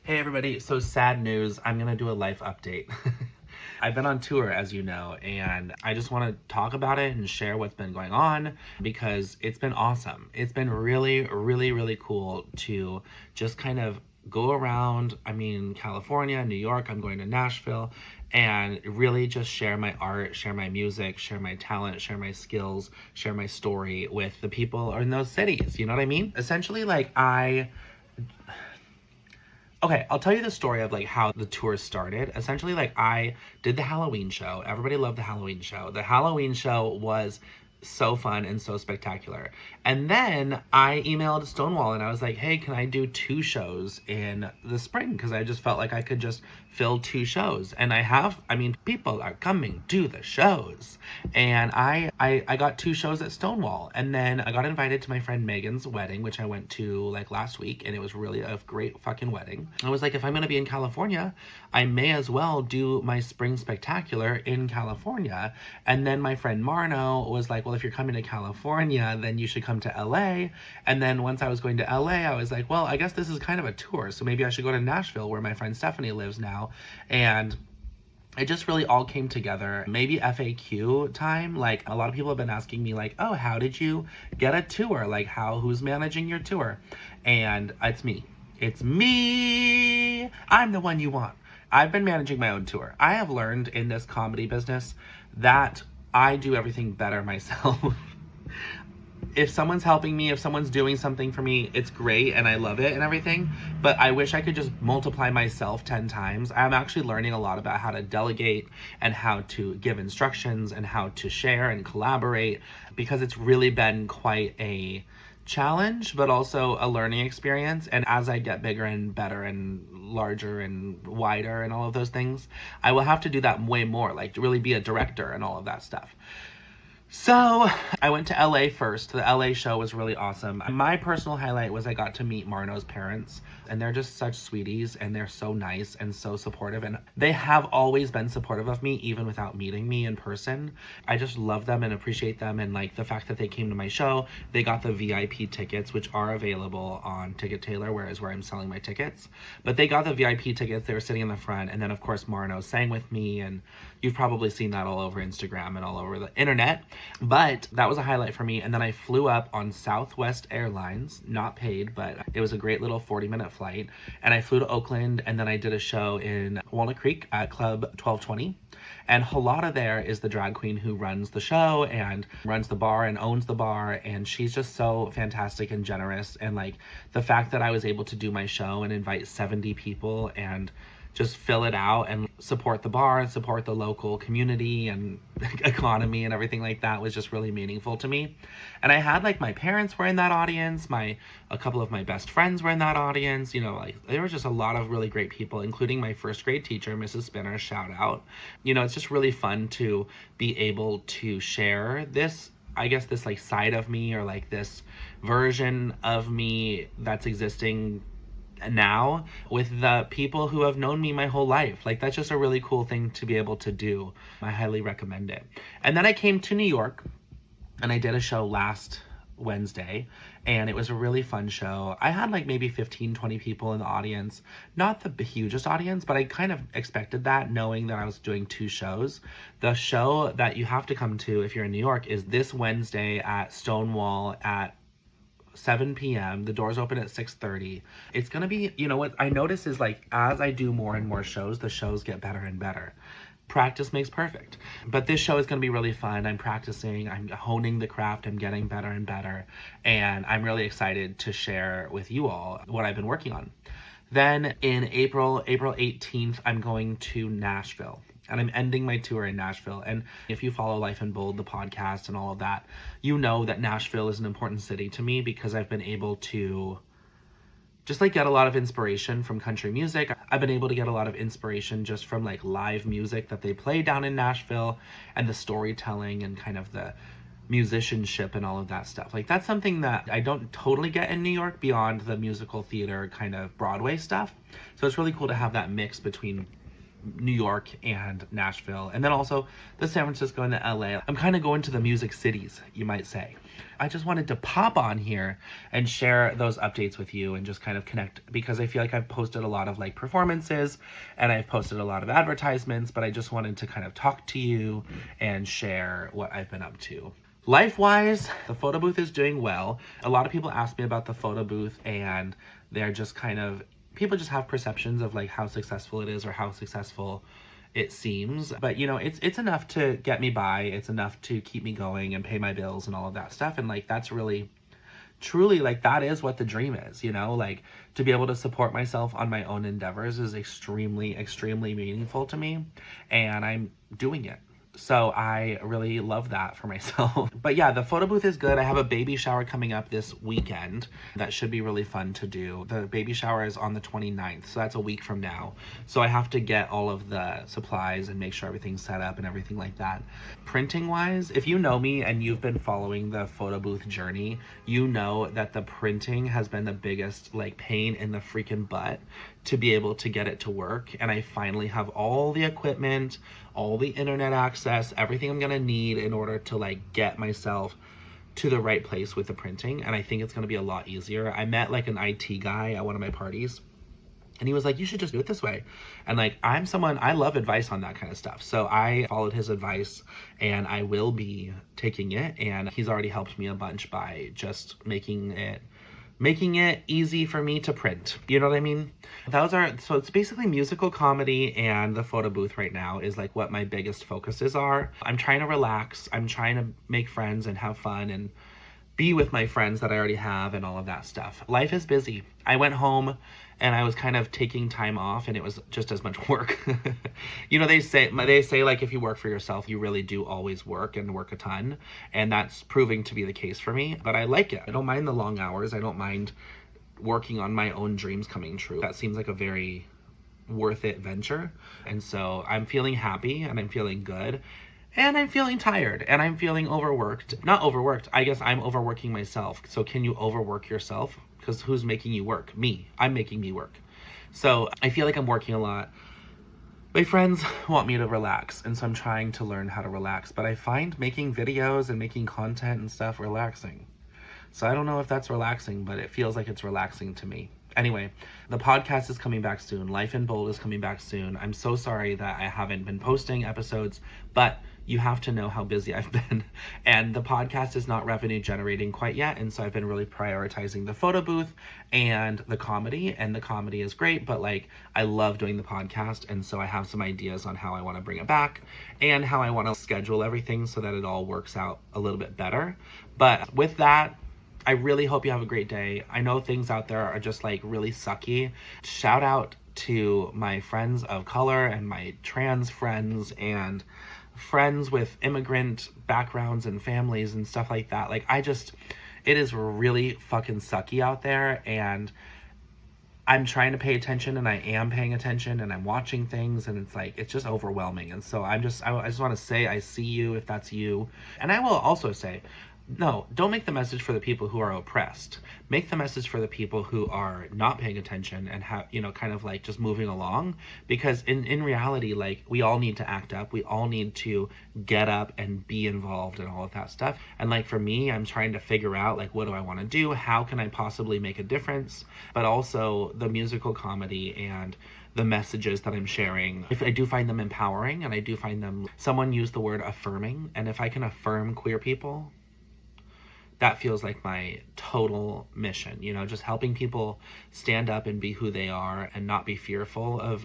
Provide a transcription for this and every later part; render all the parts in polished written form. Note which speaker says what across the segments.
Speaker 1: Hey everybody, so sad news, I'm gonna do a life update. I've been on tour, as you know, and I just want to talk about it and share what's been going on because it's been awesome. It's been really, really, really cool to just kind of go around. California, New York, I'm going to Nashville, and really just share my art, share my music, share my talent, share my skills, share my story with the people in those cities. You know what I mean? Essentially, Okay, I'll tell you the story of like how the tour started. Essentially, like I did the Halloween show. Everybody loved the Halloween show. The Halloween show was so fun and so spectacular. And then I emailed Stonewall and I was like, hey, can I do 2 shows in the spring? Because I just felt like I could just fill 2 shows. And people are coming to the shows. And I got 2 shows at Stonewall. And then I got invited to my friend Megan's wedding, which I went to like last week. And it was really a great fucking wedding. I was like, if I'm going to be in California, I may as well do my spring spectacular in California. And then my friend Marno was like, well, if you're coming to California, then you should come to LA. And then once I was going to LA, I was like, well, I guess this is kind of a tour, so maybe I should go to Nashville where my friend Stephanie lives now. And it just really all came together. Maybe FAQ time. Like a lot of people have been asking me like, oh, how did you get a tour? Like who's managing your tour? And it's me. It's me. I'm the one you want. I've been managing my own tour. I have learned in this comedy business that I do everything better myself. If someone's helping me, if someone's doing something for me, it's great and I love it and everything, but I wish I could just multiply myself 10 times. I'm actually learning a lot about how to delegate and how to give instructions and how to share and collaborate, because it's really been quite a challenge, but also a learning experience. And as I get bigger and better and larger and wider and all of those things, I will have to do that way more, like to really be a director and all of that stuff. So I went to LA first. The LA show was really awesome. My personal highlight was I got to meet Marno's parents, and they're just such sweeties, and they're so nice and so supportive, and they have always been supportive of me even without meeting me in person. I just love them and appreciate them, and like the fact that they came to my show. They got the VIP tickets, which are available on Ticket Tailor, where I'm selling my tickets. But they got the VIP tickets. They were sitting in the front, and then of course Marno sang with me, and you've probably seen that all over Instagram and all over the internet. But that was a highlight for me. And then I flew up on Southwest Airlines, not paid, but it was a great little 40-minute flight. And I flew to Oakland, and then I did a show in Walnut Creek at Club 1220. And Halada there is the drag queen who runs the show and runs the bar and owns the bar. And she's just so fantastic and generous. And like the fact that I was able to do my show and invite 70 people and just fill it out and support the bar and support the local community and economy and everything like that was just really meaningful to me. And I had like my parents were in that audience, a couple of my best friends were in that audience, like there were just a lot of really great people, including my first grade teacher, Mrs. Spinner, shout out. It's just really fun to be able to share this, I guess, this like side of me, or like this version of me that's existing now with the people who have known me my whole life. Like that's just a really cool thing to be able to do. I highly recommend it. And then I came to New York and I did a show last Wednesday, and it was a really fun show. I had like maybe 15-20 people in the audience, not the hugest audience, but I kind of expected that, knowing that I was doing 2 shows. The show that you have to come to if you're in New York is this Wednesday at Stonewall at 7 p.m. The doors open at 6:30. It's gonna be, what I notice is like as I do more and more shows, the shows get better and better. Practice makes perfect. But this show is gonna be really fun. I'm practicing, I'm honing the craft, I'm getting better and better, and I'm really excited to share with you all what I've been working on. Then in April 18th, I'm going to Nashville. And I'm ending my tour in Nashville. And if you follow Life in Bold, the podcast and all of that, you know that Nashville is an important city to me because I've been able to just like get a lot of inspiration from country music. I've been able to get a lot of inspiration just from like live music that they play down in Nashville, and the storytelling and kind of the musicianship and all of that stuff. Like that's something that I don't totally get in New York beyond the musical theater kind of Broadway stuff. So it's really cool to have that mix between New York and Nashville, and then also the San Francisco and the LA. I'm kind of going to the music cities, you might say. I just wanted to pop on here and share those updates with you and just kind of connect, because I feel like I've posted a lot of like performances and I've posted a lot of advertisements, but I just wanted to kind of talk to you and share what I've been up to. Life-wise, the photo booth is doing well. A lot of people ask me about the photo booth, and they're just kind of, people just have perceptions of like how successful it is or how successful it seems. But you know, it's enough to get me by. It's enough to keep me going and pay my bills and all of that stuff. And like, that's really, truly, like, that is what the dream is, you know? Like, to be able to support myself on my own endeavors is extremely, extremely meaningful to me. And I'm doing it. So I really love that for myself. But yeah, the photo booth is good. I have a baby shower coming up this weekend. That should be really fun to do. The baby shower is on the 29th, so that's a week from now. So I have to get all of the supplies and make sure everything's set up and everything like that. Printing wise, if you know me and you've been following the photo booth journey, you know that the printing has been the biggest like pain in the freaking butt to be able to get it to work. And I finally have all the equipment, all the internet access, everything I'm gonna need in order to like get myself to the right place with the printing. And I think it's gonna be a lot easier. I met like an IT guy at one of my parties, and he was like, you should just do it this way. And like, I'm someone, I love advice on that kind of stuff. So I followed his advice, and I will be taking it. And he's already helped me a bunch by just making it easy for me to print. You know what I mean? So it's basically musical comedy, and the photo booth right now is like what my biggest focuses are. I'm trying to relax. I'm trying to make friends and have fun and be with my friends that I already have and all of that stuff. Life is busy. I went home and I was kind of taking time off, and it was just as much work. You know, they say like, if you work for yourself, you really do always work and work a ton. And that's proving to be the case for me, but I like it. I don't mind the long hours. I don't mind working on my own dreams coming true. That seems like a very worth it venture. And so I'm feeling happy, and I'm feeling good. And I'm feeling tired, and I'm feeling overworked. Not overworked, I guess I'm overworking myself. So can you overwork yourself? Because who's making you work? Me. I'm making me work. So I feel like I'm working a lot. My friends want me to relax, and so I'm trying to learn how to relax. But I find making videos and making content and stuff relaxing. So I don't know if that's relaxing, but it feels like it's relaxing to me. Anyway, the podcast is coming back soon. Life in Bold is coming back soon. I'm so sorry that I haven't been posting episodes, but you have to know how busy I've been. And the podcast is not revenue generating quite yet. And so I've been really prioritizing the photo booth and the comedy. And the comedy is great, but like, I love doing the podcast. And so I have some ideas on how I want to bring it back and how I want to schedule everything so that it all works out a little bit better. But with that, I really hope you have a great day. I know things out there are just like really sucky. Shout out to my friends of color and my trans friends and friends with immigrant backgrounds and families and stuff like that. Like, it is really fucking sucky out there, and I'm trying to pay attention, and I am paying attention, and I'm watching things, and it's like, it's just overwhelming. And so I just want to say, I see you if that's you. And I will also say, no, don't make the message for the people who are oppressed. Make the message for the people who are not paying attention and have, you know, kind of like just moving along. Because in reality, like, we all need to act up. We all need to get up and be involved and all of that stuff. And like, for me, I'm trying to figure out, like, what do I want to do? How can I possibly make a difference? But also the musical comedy and the messages that I'm sharing, if I do find them empowering, and I do find them, someone used the word affirming. And if I can affirm queer people, that feels like my total mission, you know, just helping people stand up and be who they are and not be fearful of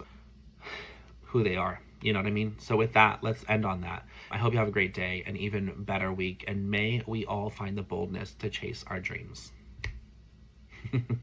Speaker 1: who they are. You know what I mean? So with that, let's end on that. I hope you have a great day, an even better week, and may we all find the boldness to chase our dreams.